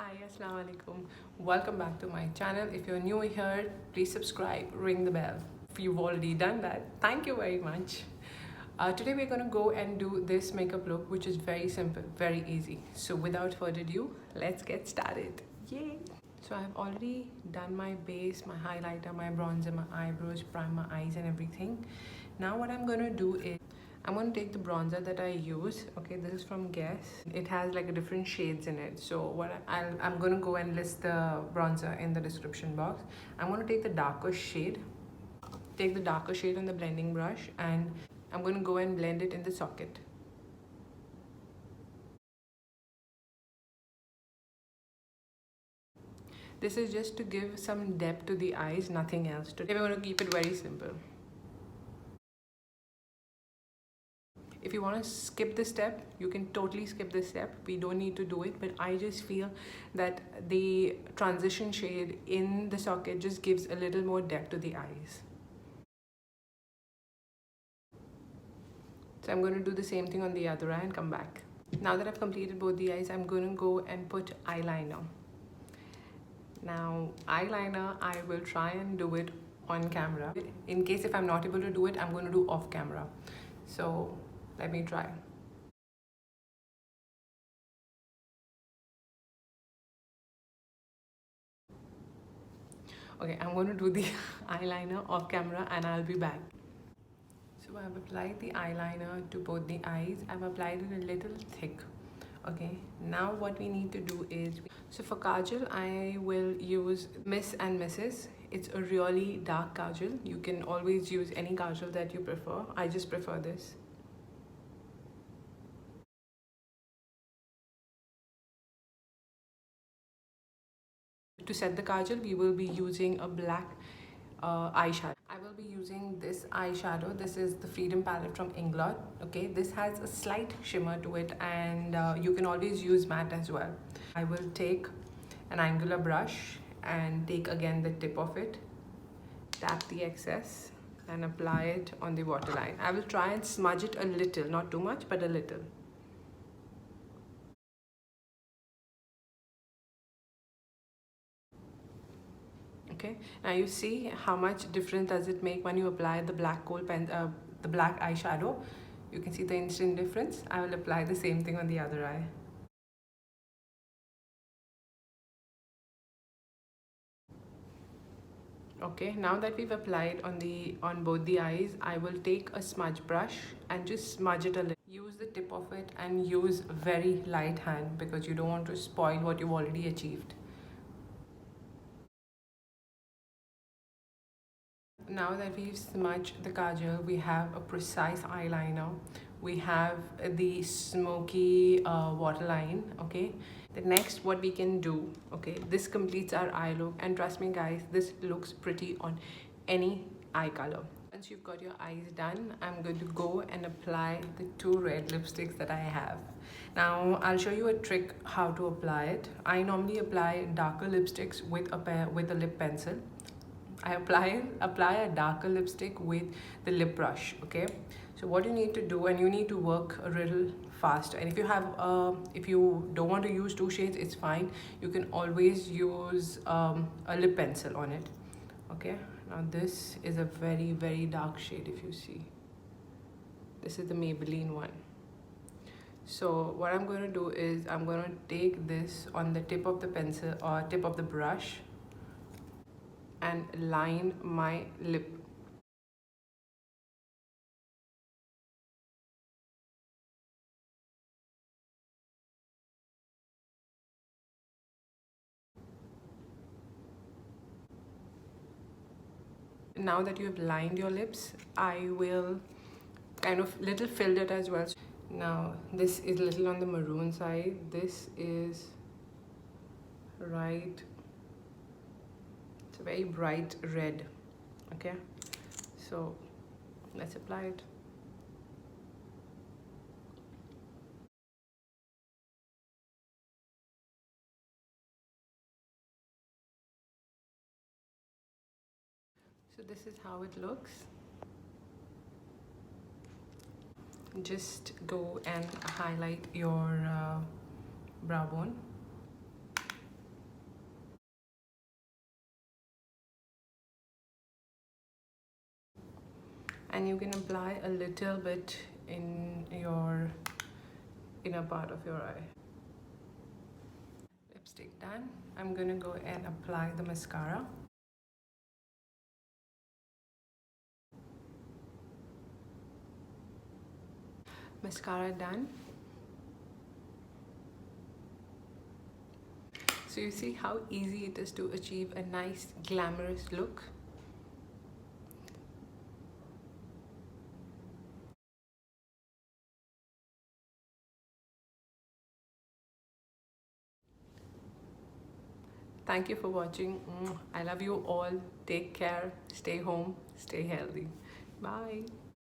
Hi, Assalamualaikum. Welcome back to my channel. If you're new here, please subscribe, ring the bell. If you've already done that, thank you very much. Today we're going to go and do this makeup look, which is very simple, very easy. So without further ado, let's get started. Yay! So I've already done my base, my highlighter, my bronzer, my eyebrows, primer, eyes and everything. Now what I'm going to do is I'm going to take the bronzer that I use. Okay, this is from 𝐏𝐫𝐶. It has like a different shades in it. So I'm going to go and list the bronzer in the description box. I'm going to take the darker shade. Take the darker shade on the blending brush and I'm going to go and blend it in the socket. This is just to give some depth to the eyes, nothing else. Today we're going to keep it very simple. If you want to skip this step, you can totally skip this step. We don't need to do it, but I just feel that the transition shade in the socket just gives a little more depth to the eyes. So I'm going to do the same thing on the other eye and come back. Now that I've completed both the eyes, I'm going to go and put eyeliner. Now, eyeliner, I will try and do it on camera. In case if I'm not able to do it, I'm going to do off camera. So let me try. Okay, I'm going to do the eyeliner off camera and I'll be back. So I've applied the eyeliner to both the eyes. I've applied it a little thick. Okay, now what we need to do is, so for kajal, I will use Miss and Mrs. It's a really dark kajal. You can always use any kajal that you prefer. I just prefer this. To set the kajal, we will be using a black eyeshadow. I will be using this eyeshadow. This is the Freedom palette from 𝐏𝐫𝐶. Okay, this has a slight shimmer to it and you can always use matte as well. I will take an angular brush and take again the tip of it, tap the excess and apply it on the waterline. I will try and smudge it a little, not too much, but a little. Okay, now you see how much difference does it make when you apply the black kohl pen, the black eyeshadow. You can see the instant difference. I will apply the same thing on the other eye. Okay, now that we've applied on both the eyes, I will take a smudge brush and just smudge it a little. Use the tip of it and use very light hand because you don't want to spoil what you've already achieved. Now that we've smudged the kajal, we have a precise eyeliner. We have the smoky waterline. Okay, the next what we can do, okay, this completes our eye look and trust me guys, this looks pretty on any eye color. Once you've got your eyes done, I'm going to go and apply the two red lipsticks that I have. Now I'll show you a trick how to apply it. I normally apply darker lipsticks with a lip pencil. I apply a darker lipstick with the lip brush. Okay, so what you need to do, and you need to work a little faster, and if you don't want to use two shades, it's fine. You can always use a lip pencil on it. Okay, now this is a very dark shade. If you see, this is the Maybelline one. So what I'm going to do is I'm going to take this on the tip of the pencil or tip of the brush and line my lip. Now that you have lined your lips, I will kind of little fill it as well. Now this is a little on the maroon side. This is right, it's a very bright red. Okay, so let's apply it. So this is how it looks. Just go and highlight your brow bone. and you can apply a little bit in your inner part of your eye. Lipstick done. I'm gonna go and apply the mascara. Mascara done. So you see how easy it is to achieve a nice glamorous look. Thank you for watching. I love you all. Take care. Stay home. Stay healthy. Bye.